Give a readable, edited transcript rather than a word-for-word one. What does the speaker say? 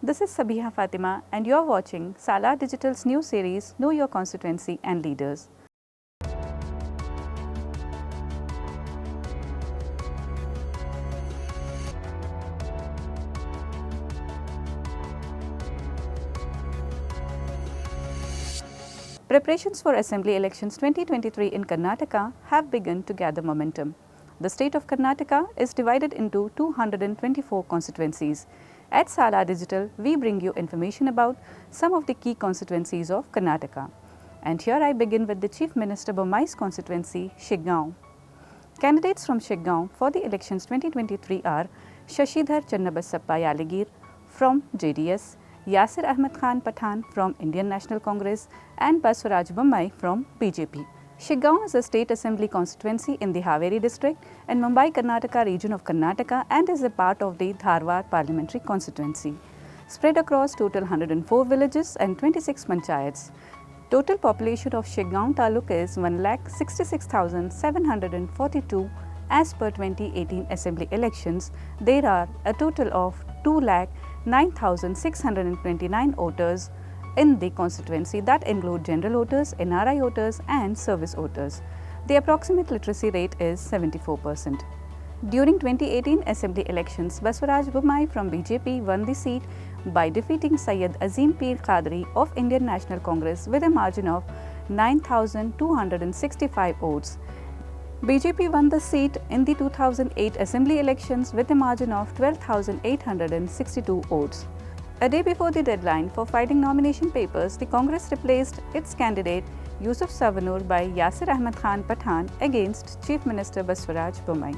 This is Sabiha Fatima and you're watching Salah Digital's new series Know Your Constituency and Leaders. Preparations for Assembly Elections 2023 in Karnataka have begun to gather momentum. The state of Karnataka is divided into 224 constituencies. At Salah Digital, we bring you information about some of the key constituencies of Karnataka. And here I begin with the Chief Minister Bommai's constituency, Shiggaon. Candidates from Shiggaon for the elections 2023 are Shashidhar Channabasappa Yaligir from JDS, Yasir Ahmed Khan Pathan from Indian National Congress and Baswaraj Bommai from BJP. Shiggaon is a state assembly constituency in the Haveri district and Mumbai Karnataka region of Karnataka and is a part of the Dharwad parliamentary constituency. Spread across total 104 villages and 26 panchayats. Total population of Shiggaon Taluk is 1,66,742 as per 2018 assembly elections. There are a total of 2,09,629 voters in the constituency that include general voters, NRI voters and service voters. The approximate literacy rate is 74%. During 2018 assembly elections, Baswaraj Bommai from BJP won the seat by defeating Syed Azim Peer Qadri of Indian National Congress with a margin of 9,265 votes. BJP won the seat in the 2008 assembly elections with a margin of 12,862 votes. A day before the deadline for filing nomination papers, the Congress replaced its candidate Yusuf Savanur by Yasir Ahmed Khan Pathan against Chief Minister Baswaraj Bommai.